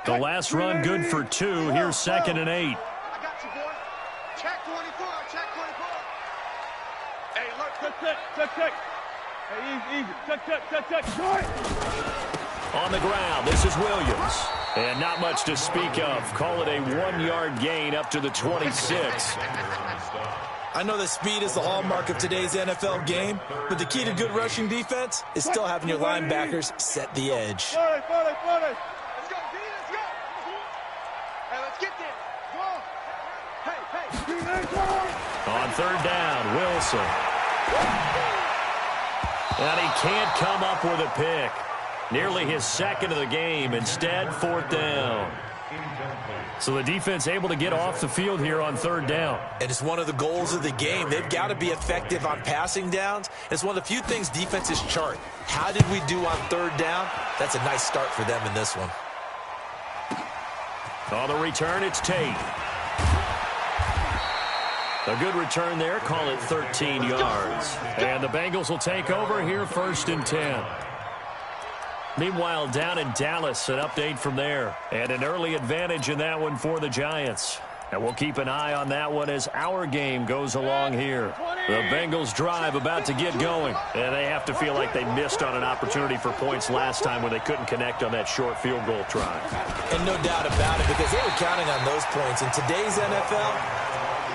The last run good for 2. Here's 2nd and 8. I got you, boy. Check 24. Check 24. Hey, look. Check. Hey, easy. Check. On the ground, this is Williams. And not much to speak of. Call it a 1-yard gain up to the 26. I know that speed is the hallmark of today's NFL game, but the key to good rushing defense is still having your linebackers set the edge. 40. Let's go, D. Let's go. Hey, let's get there. Go. Hey. On 3rd down, Wilson. And he can't come up with a pick. Nearly his 2nd of the game. Instead, 4th down. So the defense able to get off the field here on 3rd down. And it's one of the goals of the game. They've got to be effective on passing downs. It's one of the few things defenses chart. How did we do on 3rd down? That's a nice start for them in this one. On the return, it's Tate. A good return there. Call it 13 yards. And the Bengals will take over here 1st and 10. Meanwhile, down in Dallas, an update from there. And an early advantage in that one for the Giants. And we'll keep an eye on that one as our game goes along here. The Bengals drive about to get going. And they have to feel like they missed on an opportunity for points last time when they couldn't connect on that short field goal try. And no doubt about it, because they were counting on those points. In today's NFL,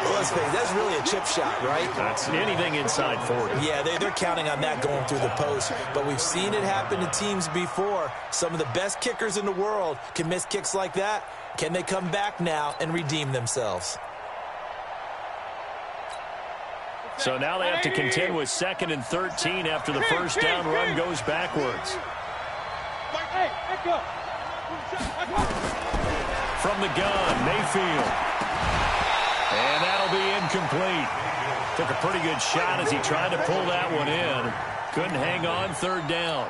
well, let's face it, that's really a chip shot, right? That's anything inside 40. Yeah, they're counting on that going through the post. But we've seen it happen to teams before. Some of the best kickers in the world can miss kicks like that. Can they come back now and redeem themselves? So now they have to contend with 2nd and 13 after the 1st down run goes backwards. From the gun, Mayfield. And that'll be incomplete. Took a pretty good shot as he tried to pull that one in. Couldn't hang on 3rd down.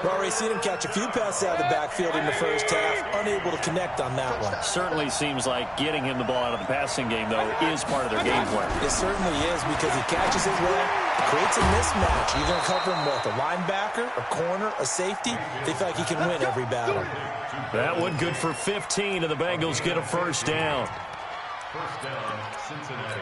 We've already seen him catch a few passes out of the backfield in the first half. Unable to connect on that one. Certainly seems like getting him the ball out of the passing game, though, is part of their game plan. It certainly is because he catches it well, creates a mismatch. You're going to cover him with a linebacker, a corner, a safety. They feel like he can win every battle. That one good for 15, and the Bengals get a 1st down. First down, Cincinnati.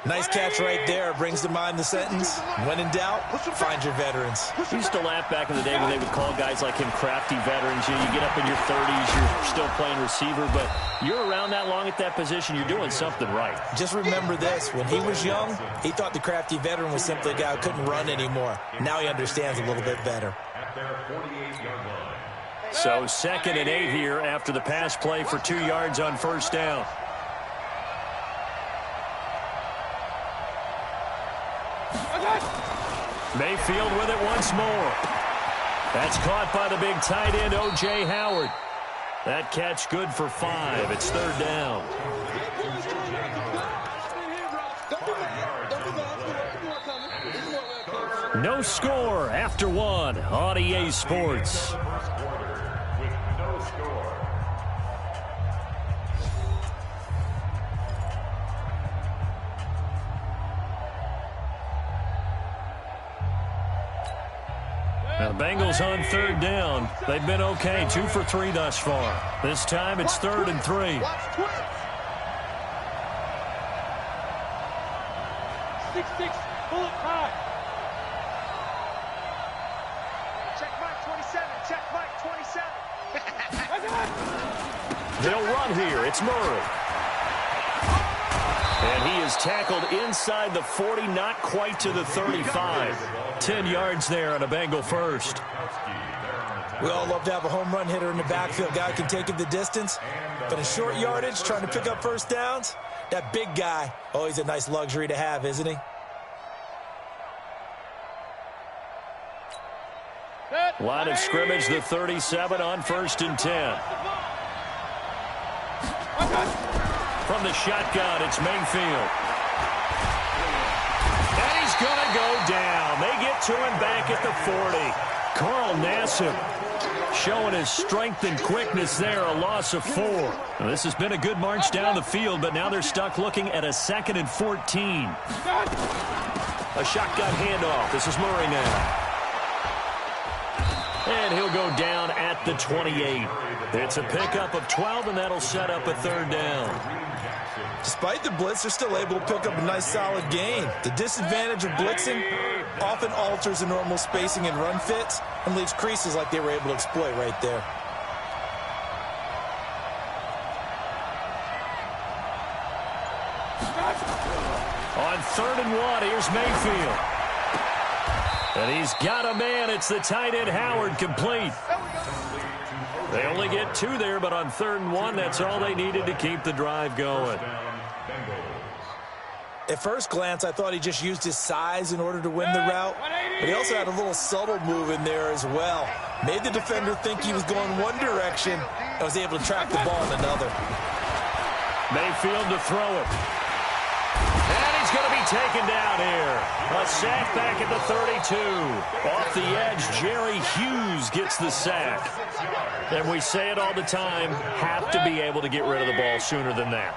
Nice catch right there. Brings to mind the sentence, when in doubt, find your veterans. We used to laugh back in the day when they would call guys like him crafty veterans. You get up in your 30s, you're still playing receiver, but you're around that long at that position, you're doing something right. Just remember this. When he was young, he thought the crafty veteran was simply a guy who couldn't run anymore. Now he understands a little bit better. At their 48-yard line. So 2nd and 8 here after the pass play for 2 yards on 1st down. Mayfield with it once more. That's caught by the big tight end, O.J. Howard. That catch good for 5. It's 3rd down. No score after 1 on EA Sports. With no score. Now the Bengals on 3rd down. They've been okay, 2 for 3 thus far. This time it's 3rd and 3. 6-6, bullet high. Check Mike 27, check Mike 27. They'll run here. It's Murray. And he is tackled inside the 40, not quite to the 35. 10 yards there on a Bengal 1st. We all love to have a home run hitter in the backfield. Guy can take it the distance. But in short yardage, trying to pick up 1st downs, that big guy, always a nice luxury to have, isn't he? Line of scrimmage, the 37 on 1st and 10. From the shotgun, it's Mayfield. And he's going to go down. They get to him back at the 40. Carl Nassib showing his strength and quickness there, a loss of 4. Now, this has been a good march down the field, but now they're stuck looking at a 2nd and 14. A shotgun handoff. This is Murray now. And he'll go down at the 28. It's a pickup of 12, and that'll set up a third down. Despite the blitz, they're still able to pick up a nice, solid gain. The disadvantage of blitzing often alters the normal spacing and run fits and leaves creases like they were able to exploit right there. On 3rd and 1, here's Mayfield. And he's got a man. It's the tight end Howard, complete. They only get 2 there, but on 3rd and 1, that's all they needed to keep the drive going. At first glance, I thought he just used his size in order to win the route, but he also had a little subtle move in there as well. Made the defender think he was going one direction and was able to track the ball in another. Mayfield to throw it. And he's going to be taken down here. A sack back at the 32. Off the edge, Jerry Hughes gets the sack. And we say it all the time, have to be able to get rid of the ball sooner than that.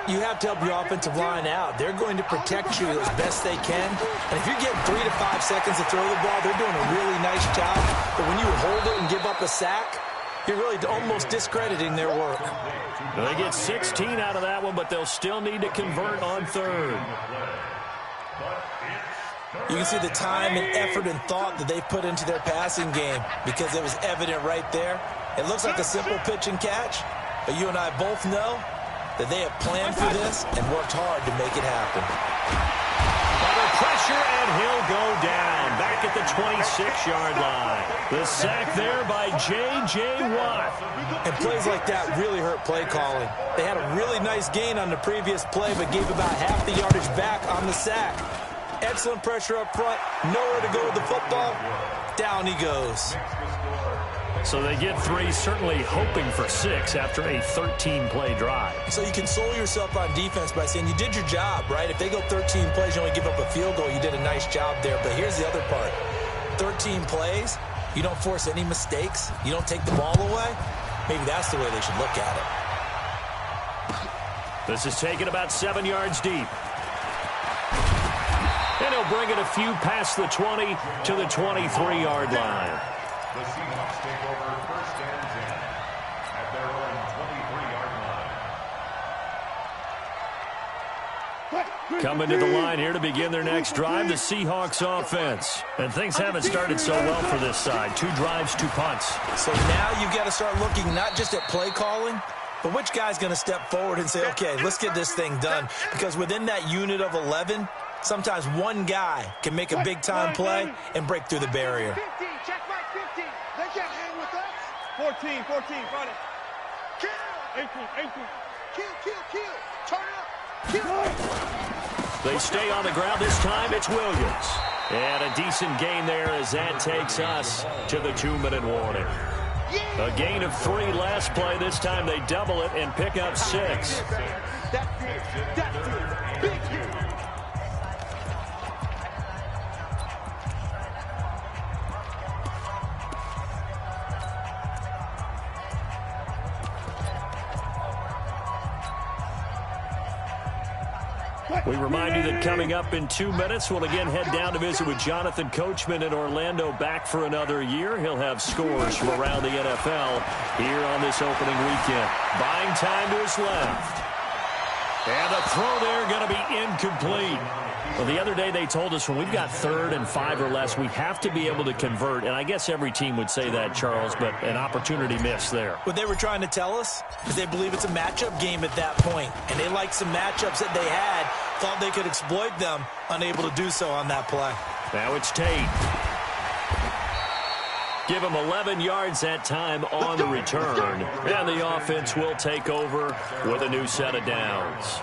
You have to help your offensive line out. They're going to protect you as best they can. And if you're getting 3 to 5 seconds to throw the ball, they're doing a really nice job. But when you hold it and give up a sack, you're really almost discrediting their work. They get 16 out of that one, but they'll still need to convert on 3rd. You can see the time and effort and thought that they put into their passing game because it was evident right there. It looks like a simple pitch and catch, but you and I both know that they have planned for this and worked hard to make it happen. Under pressure, and he'll go down back at the 26-yard line. The sack there by J.J. Watt. And plays like that really hurt play calling. They had a really nice gain on the previous play, but gave about half the yardage back on the sack. Excellent pressure up front, nowhere to go with the football. Down he goes. So they get 3, certainly hoping for 6 after a 13-play drive. So you console yourself on defense by saying you did your job, right? If they go 13 plays, you only give up a field goal, you did a nice job there. But here's the other part. 13 plays, you don't force any mistakes, you don't take the ball away. Maybe that's the way they should look at it. This is taken about 7 yards deep. And he'll bring it a few past the 20 to the 23-yard line. The Seahawks take over 1st and 10 at their own 23-yard line. Coming to the line here to begin their next drive, the Seahawks offense. And things haven't started so well for this side. 2 drives, 2 punts. So now you've got to start looking not just at play calling, but which guy's going to step forward and say, okay, let's get this thing done. Because within that unit of 11, sometimes one guy can make a big-time play and break through the barrier. 15, check right 15. They can't hang with us. 14, front it. Kill. 18. Kill. Turn it up. Kill. They stay on the ground this time. It's Williams. And a decent gain there as that takes us to the 2-minute warning. A gain of 3 last play. This time they double it and pick up 6. That's it. Big hit. We remind you that coming up in 2 minutes, we'll again head down to visit with Jonathan Coachman in Orlando, back for another year. He'll have scores from around the NFL here on this opening weekend. Buying time to his left. And the throw there going to be incomplete. Well, the other day they told us when we've got 3rd and 5 or less, we have to be able to convert. And I guess every team would say that, Charles, but an opportunity missed there. What they were trying to tell us is they believe it's a matchup game at that point, and they liked some matchups that they had, thought they could exploit them, unable to do so on that play. Now it's Tate. Give him 11 yards that time on the return, and the offense will take over with a new set of downs.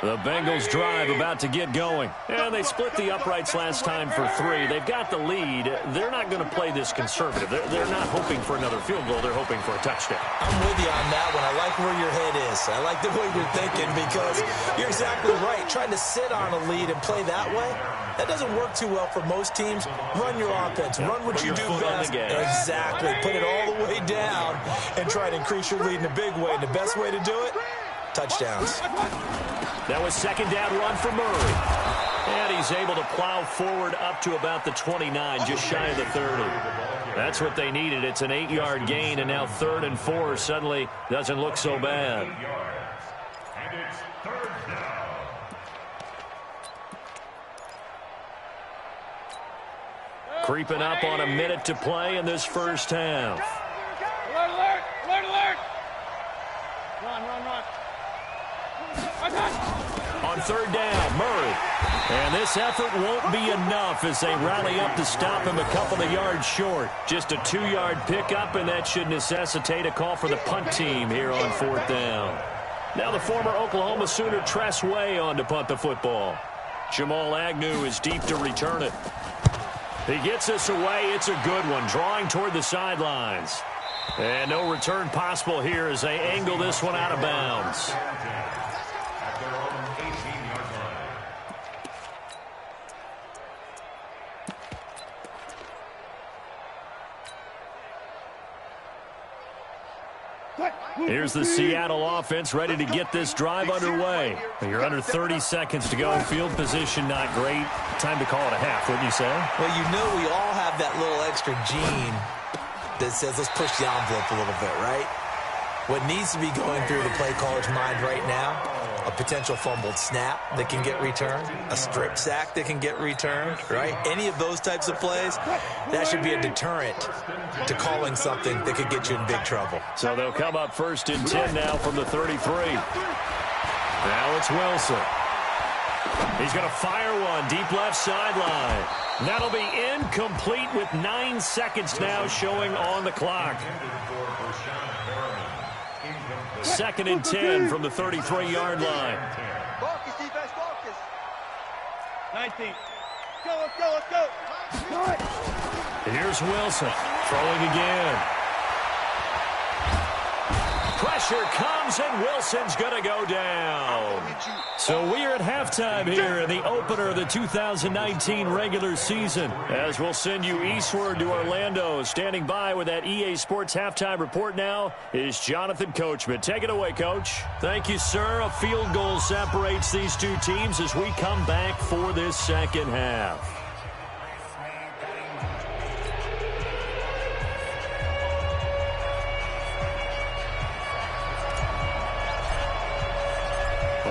The Bengals drive about to get going. And they split the uprights last time for 3. They've got the lead. They're not going to play this conservative. They're not hoping for another field goal. They're hoping for a touchdown. I'm with you on that one. I like where your head is. I like the way you're thinking because you're exactly right. Trying to sit on a lead and play that way, that doesn't work too well for most teams. Run your offense. Run what you do best. Exactly. Put it all the way down and try to increase your lead in a big way. And the best way to do it, touchdowns. That was second down run for Murray. And he's able to plow forward up to about the 29, just shy of the 30. That's what they needed. It's an 8-yard gain, and now 3rd and 4 suddenly doesn't look so bad. And it's 3rd down. Creeping up on a minute to play in this first half. Alert, alert, alert, alert. Run, run, run. On 3rd down, Murray. And this effort won't be enough as they rally up to stop him a couple of yards short. Just a 2-yard pickup, and that should necessitate a call for the punt team here on 4th down. Now the former Oklahoma Sooner Tress Way on to punt the football. Jamal Agnew is deep to return it. He gets this away. It's a good one, drawing toward the sidelines. And no return possible here as they angle this one out of bounds. At their own 18-yard line. Here's the Seattle offense ready to get this drive underway. You're under 30 seconds to go. Field position not great. Time to call it a half, wouldn't you say? Well, you know we all have that little extra gene that says let's push the envelope a little bit, right? What needs to be going through the play caller's mind right now, a potential fumbled snap that can get returned, a strip sack that can get returned, right? Any of those types of plays, that should be a deterrent to calling something that could get you in big trouble. So they'll come up 1st and 10 now from the 33. Now it's Wilson. He's going to fire one deep left sideline. That'll be incomplete with 9 seconds now showing on the clock. 2nd and 10 from the 33-yard line. Focus, defense, focus. 19. Go, let's go, let's go. Here's Wilson throwing again. Pressure comes, and Wilson's going to go down. So we are at halftime here in the opener of the 2019 regular season. As we'll send you eastward to Orlando. Standing by with that EA Sports halftime report now is Jonathan Coachman. Take it away, Coach. Thank you, sir. A field goal separates these two teams as we come back for this second half.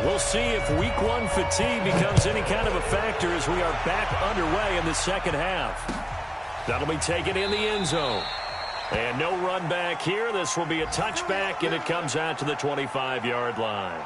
We'll see if week 1 fatigue becomes any kind of a factor as we are back underway in the second half. That'll be taken in the end zone. And no run back here. This will be a touchback, and it comes out to the 25-yard line.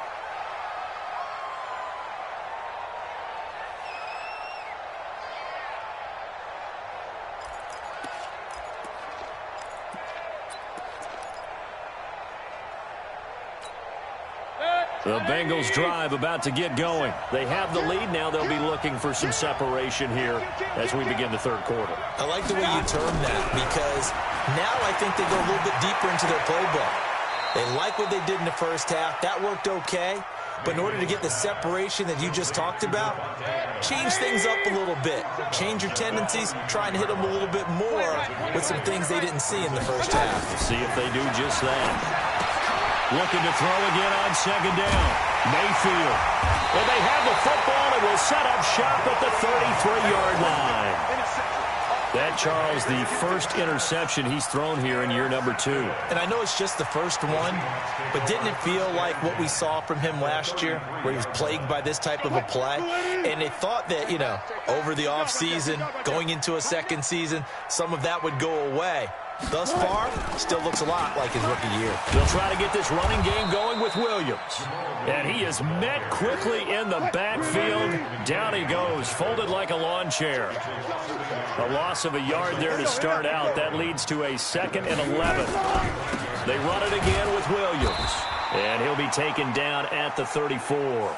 The Bengals drive about to get going. They have the lead. Now they'll be looking for some separation here as we begin the 3rd quarter. I like the way you term that because now I think they go a little bit deeper into their playbook. They like what they did in the first half. That worked okay. But in order to get the separation that you just talked about, change things up a little bit. Change your tendencies. Try and hit them a little bit more with some things they didn't see in the first half. See if they do just that. Looking to throw again on 2nd down. Mayfield. Well, they have the football and will set up shop at the 33-yard line. That, Charles, the first interception he's thrown here in year number 2. And I know it's just the first one, but didn't it feel like what we saw from him last year, where he was plagued by this type of a play? And they thought that, you know, over the offseason, going into a second season, some of that would go away. Thus far, still looks a lot like his rookie year. They'll try to get this running game going with Williams. And he is met quickly in the backfield. Down he goes, folded like a lawn chair. A loss of a yard there to start out. That leads to a 2nd and 11. They run it again with Williams. And he'll be taken down at the 34.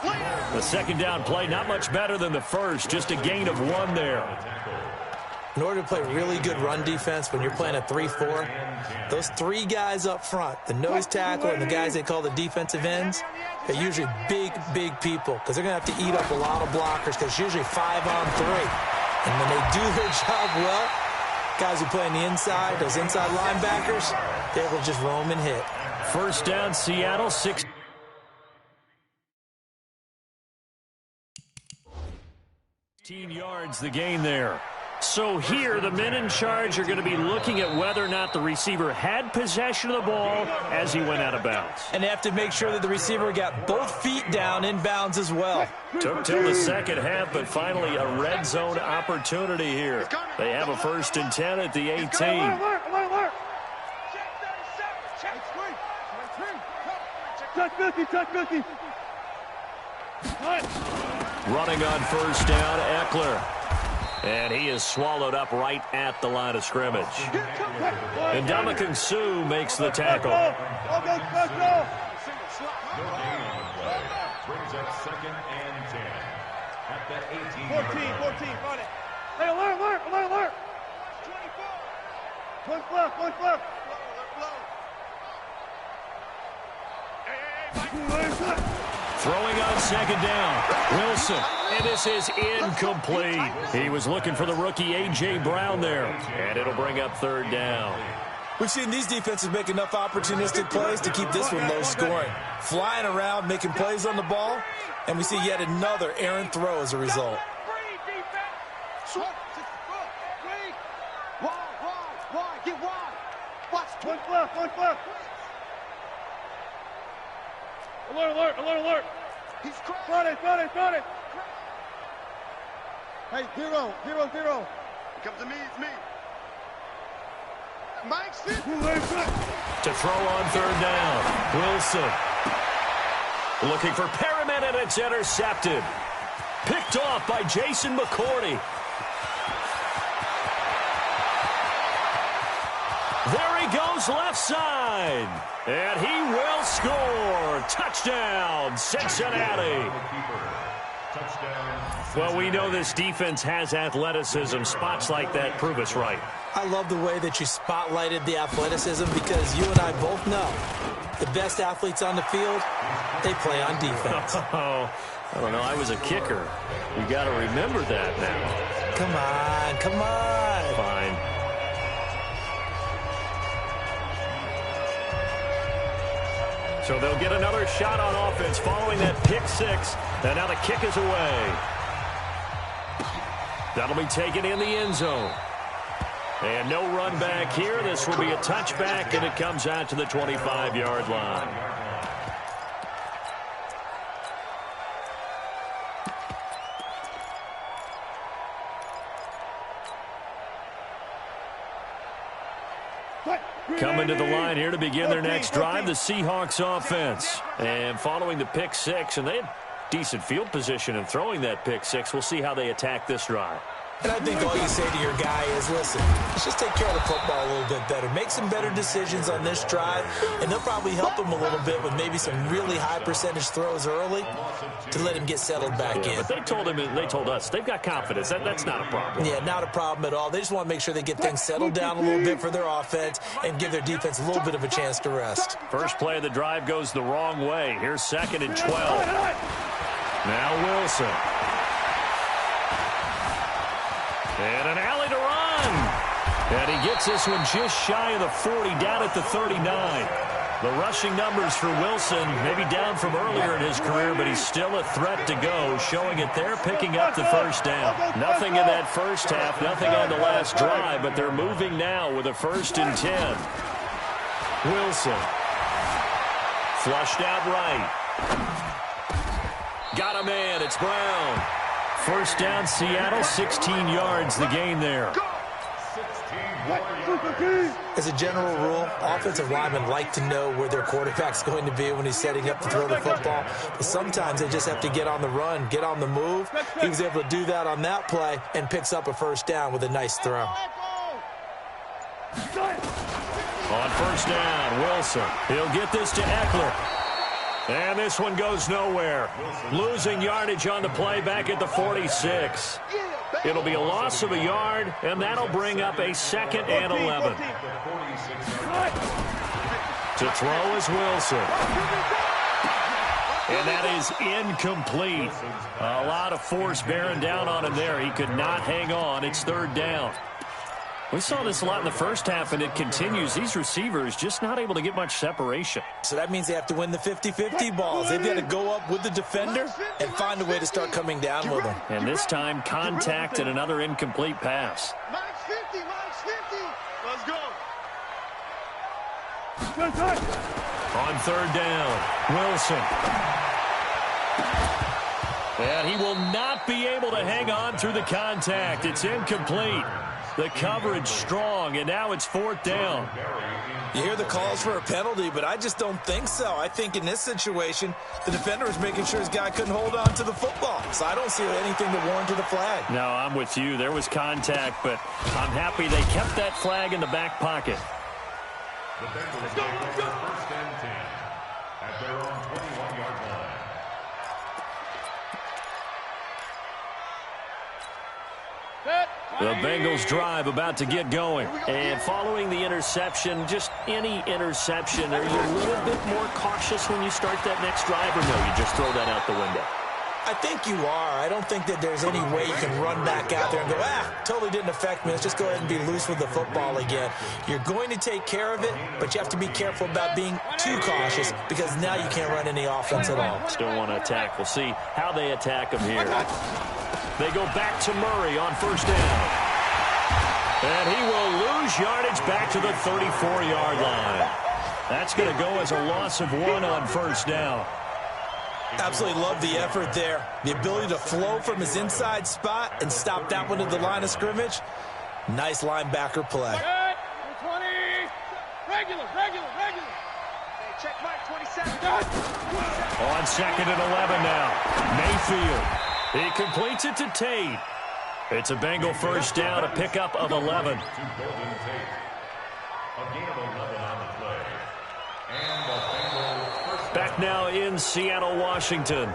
The 2nd down play, not much better than the first. Just a gain of 1 there. In order to play really good run defense when you're playing a 3-4, those 3 guys up front, the nose tackle and the guys they call the defensive ends, they're usually big, big people because they're going to have to eat up a lot of blockers because it's usually 5 on 3. And when they do their job well, guys who play on the inside, those inside linebackers, they will just roam and hit. 1st down, Seattle, 6. 16 yards, the gain there. So here, the men in charge are going to be looking at whether or not the receiver had possession of the ball as he went out of bounds. And they have to make sure that the receiver got both feet down in bounds as well. Took till the second half, but finally a red zone opportunity here. They have a 1st and 10 at the 18. Touch 50, touch 50. Running on 1st down, Eckler. And he is swallowed up right at the line of scrimmage. And Ndamukong Suh makes the tackle. No gain on the play. Brings up 2nd and 10 at the 18. 14, run it. Hey, alert. 24. One left. Throwing on 2nd down, Wilson, and this is incomplete. He was looking for the rookie A.J. Brown there, and it'll bring up 3rd down. We've seen these defenses make enough opportunistic plays to keep this one low scoring. Flying around, making plays on the ball, and we see yet another errant throw as a result. Get wide. Watch. One left. Alert. He's crashing. Front it. Hey, zero. It comes to me, it's me. Mike Smith. To throw on 3rd down, Wilson. Looking for Perriman, and it's intercepted. Picked off by Jason McCourty. There he goes left side. And he will score. Touchdown, Cincinnati. Well, we know this defense has athleticism. Spots like that prove us right. I love the way that you spotlighted the athleticism because you and I both know the best athletes on the field, they play on defense. Oh, I don't know. I was a kicker. You got to remember that now. Come on. Fine. So they'll get another shot on offense following that pick 6. And now the kick is away. That'll be taken in the end zone. And no run back here. This will be a touchback, and it comes out to the 25-yard line. Coming to the line here to begin their next drive, the Seahawks offense. And following the pick 6, and they had decent field position in throwing that pick 6. We'll see how they attack this drive. And I think all you say to your guy is, listen, let's just take care of the football a little bit better. Make some better decisions on this drive, and they'll probably help him a little bit with maybe some really high percentage throws early to let him get settled back in. But they told us, they've got confidence. That's not a problem. Yeah, not a problem at all. They just want to make sure they get things settled down a little bit for their offense and give their defense a little bit of a chance to rest. First play of the drive goes the wrong way. Here's 2nd and 12. Now Wilson. And an alley to run. And he gets this one just shy of the 40, down at the 39. The rushing numbers for Wilson, maybe down from earlier in his career, but he's still a threat to go, showing it there, picking up the 1st down. Nothing in that first half, nothing on the last drive, but they're moving now with a 1st and 10. Wilson. Flushed out right. Got a man, it's Brown. 1st down, Seattle, 16 yards, the gain there. As a general rule, offensive linemen like to know where their quarterback's going to be when he's setting up to throw the football. But sometimes they just have to get on the run, get on the move. He was able to do that on that play and picks up a 1st down with a nice throw. On 1st down, Wilson. He'll get this to Eckler. And this one goes nowhere. Losing yardage on the play back at the 46. It'll be a loss of a yard, and that'll bring up a 2nd and 11. To throw is Wilson. And that is incomplete. A lot of force bearing down on him there. He could not hang on. It's 3rd down. We saw this a lot in the first half, and it continues. These receivers just not able to get much separation. So that means they have to win the 50-50 balls. They've got to go up with the defender and find a way to start coming down with them. And this time, contact and another incomplete pass. Minus 50, minus 50. Let's go. On third down, Wilson. And he will not be able to hang on through the contact. It's incomplete. The coverage strong, and now it's fourth down. You hear the calls for a penalty, but I just don't think so. I think in this situation, the defender was making sure his guy couldn't hold on to the football. So I don't see anything to warrant the flag. No, I'm with you. There was contact, but I'm happy they kept that flag in the back pocket. The Bengals take over first and 10 at their own 21-yard line. The Bengals drive about to get going. And following the interception, just any interception, are you a little bit more cautious when you start that next drive, or no, you just throw that out the window? I think you are. I don't think that there's any way you can run back out there and go, totally didn't affect me. Let's just go ahead and be loose with the football again. You're going to take care of it, but you have to be careful about being too cautious because now you can't run any offense at all. Still want to attack. We'll see how they attack them here. They go back to Murray on first down. And he will lose yardage back to the 34-yard line. That's going to go as a loss of 1 on first down. Absolutely love the effort there. The ability to flow from his inside spot and stop that one at the line of scrimmage. Nice linebacker play. 20. Regular. Hey, check Mike, 27. On second and 11 now. Mayfield. He completes it to Tate. It's a Bengal first down, a pickup of 11. Back now in Seattle, Washington.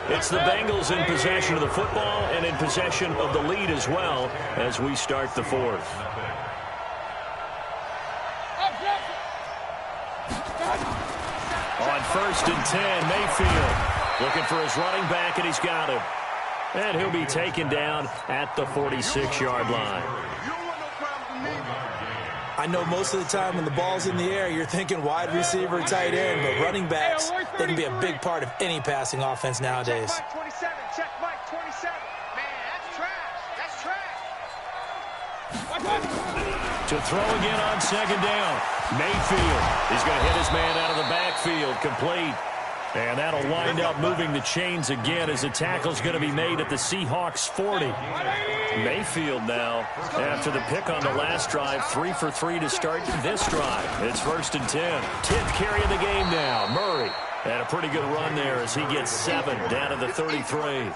It's the Bengals in possession of the football and in possession of the lead as well as we start the fourth. On first and 10, Mayfield looking for his running back, and he's got him. And he'll be taken down at the 46-yard line. I know most of the time when the ball's in the air, you're thinking wide receiver, tight end, but running backs, they can be a big part of any passing offense nowadays. Check Mike, 27. Check Mike, 27. Man, that's trash. To throw again on second down. Mayfield. He's going to hit his man out of the backfield. Complete. And that'll wind up moving the chains again as the tackle's going to be made at the Seahawks 40. Mayfield now, after the pick on the last drive, 3 for 3 to start this drive. It's first and 10. 10th carry of the game now. Murray had a pretty good run there as he gets 7 down to the 33.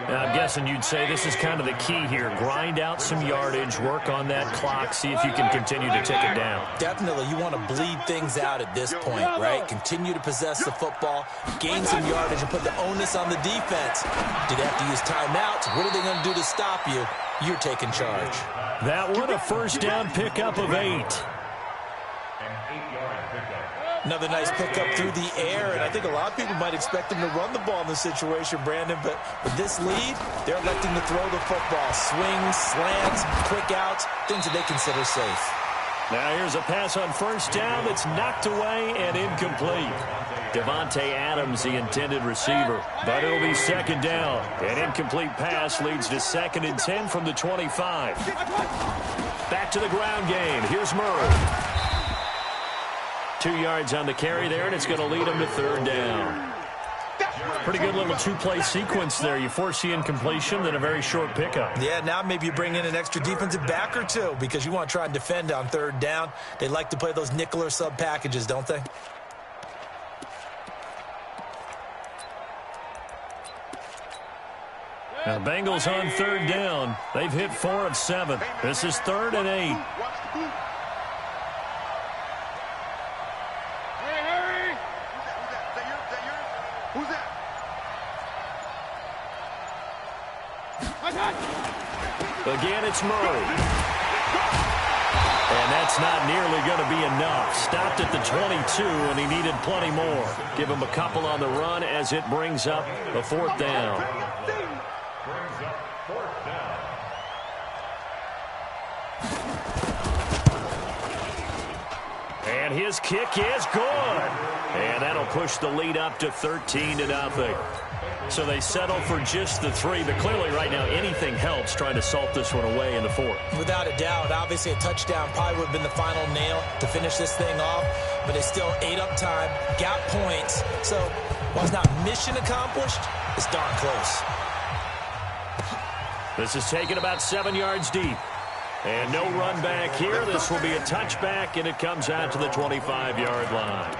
Now, I'm guessing you'd say this is kind of the key here. Grind out some yardage, work on that clock, see if you can continue to tick it down. Definitely, you want to bleed things out at this point, right? Continue to possess the football, gain some yardage, and put the onus on the defense. Do they have to use timeouts? What are they going to do to stop you? You're taking charge. That one, a first down pickup of 8. Another nice pickup through the air, and I think a lot of people might expect them to run the ball in this situation, Brandon, but with this lead, they're electing to throw the football. Swings, slants, quick outs, things that they consider safe. Now here's a pass on first down that's knocked away and incomplete. Devontae Adams, the intended receiver, but it'll be second down. An incomplete pass leads to second and 10 from the 25. Back to the ground game. Here's Murray. 2 yards on the carry there, and it's going to lead him to third down. Pretty good little two-play sequence there. You force the incompletion, then a very short pickup. Yeah, now maybe you bring in an extra defensive back or two because you want to try and defend on third down. They like to play those nickel or sub packages, don't they? Now, the Bengals on third down. They've hit 4 of 7. This is 3rd and 8. Who's that? Again, it's Murray. And that's not nearly going to be enough. Stopped at the 22, and he needed plenty more. Give him a couple on the run as it brings up the 4th down. And his kick is good. And that'll push the lead up to 13-0. So they settle for just the 3, but clearly right now anything helps trying to salt this one away in the 4th. Without a doubt, obviously a touchdown probably would have been the final nail to finish this thing off, but it's still ate up time, got points. So while it's not mission accomplished, it's darn close. This is taken about 7 yards deep. And no run back here. This will be a touchback, and it comes out to the 25-yard line.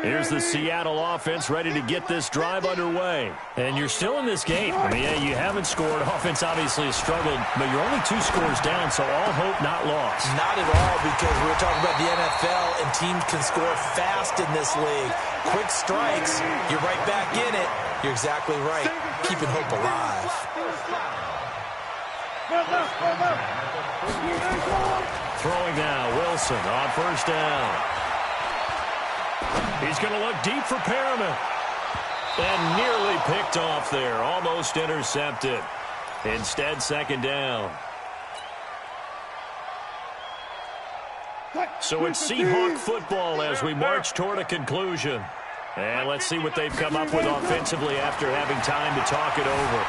Here's the Seattle offense ready to get this drive underway. And you're still in this game. I mean, yeah, you haven't scored. Offense obviously has struggled, but you're only 2 scores down, so all hope not lost. Not at all, because we're talking about the NFL, and teams can score fast in this league. Quick strikes, you're right back in it. You're exactly right. Keeping hope alive. Throwing now, Wilson on first down. He's going to look deep for Perriman. And nearly picked off there. Almost intercepted. Instead, second down. So it's Seahawk football as we march toward a conclusion. And let's see what they've come up with offensively after having time to talk it over.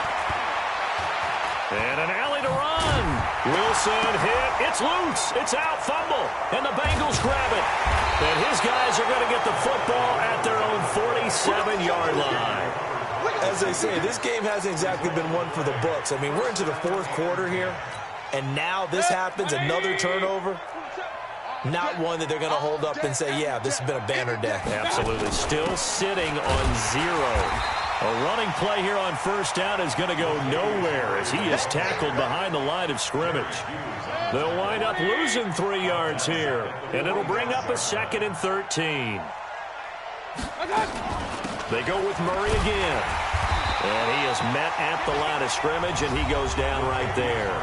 And an alley to run. Wilson hit. It's loose. It's out. Fumble. And the Bengals grab it. And his guys are going to get the football at their own 47-yard line. As they say, this game hasn't exactly been one for the books. I mean, we're into the 4th quarter here, and now this happens, another turnover. Not one that they're going to hold up and say, yeah, this has been a banner day. Absolutely. Still sitting on 0. A running play here on first down is going to go nowhere as he is tackled behind the line of scrimmage. They'll wind up losing 3 yards here, and it'll bring up a 2nd and 13. They go with Murray again. And he is met at the line of scrimmage, and he goes down right there.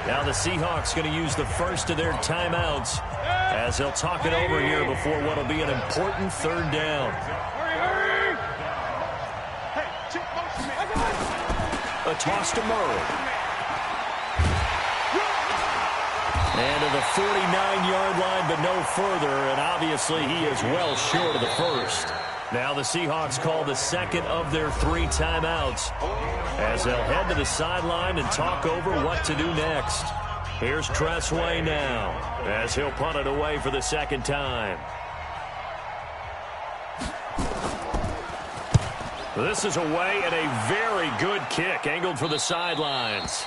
Now the Seahawks going to use the first of their timeouts as they'll talk it over here before what will be an important 3rd down. A toss to Murray. And to the 49-yard line, but no further. And obviously he is well short of the first. Now the Seahawks call the 2nd of their 3 timeouts as they'll head to the sideline and talk over what to do next. Here's Tressway now as he'll punt it away for the 2nd time. This is away and a very good kick angled for the sidelines.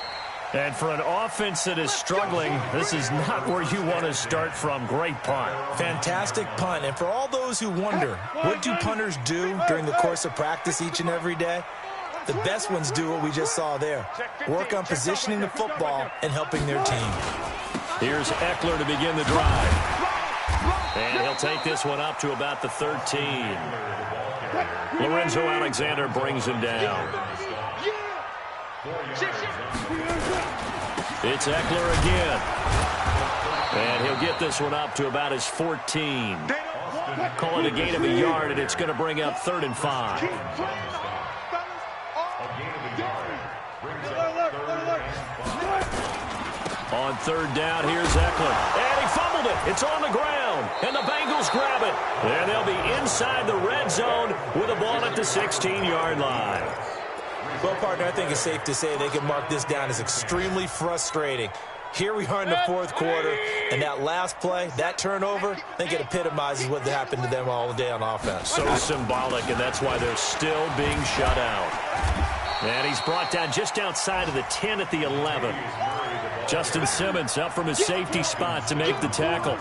And for an offense that is struggling, this is not where you want to start from. Great punt. Fantastic punt. And for all those who wonder, what do punters do during the course of practice each and every day? The best ones do what we just saw there. Work on positioning the football and helping their team. Here's Eckler to begin the drive. And he'll take this one up to about the 13. Lorenzo Alexander brings him down. It's Eckler again. And he'll get this one up to about his 14. Call it a gain of a yard, and it's going to bring up 3rd and 5. On 3rd down, here's Eckler. And he fumbled it. It's on the ground. And the Bengals grab it. And they'll be inside the red zone with the ball at the 16-yard line. Well, partner, I think it's safe to say they can mark this down as extremely frustrating. Here we are in the 4th quarter, and that last play, that turnover, I think it epitomizes what happened to them all day on offense. So symbolic, and that's why they're still being shut out. And he's brought down just outside of the 10 at the 11. Justin Simmons up from his safety spot to make the tackle.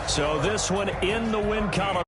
So this one in the win column.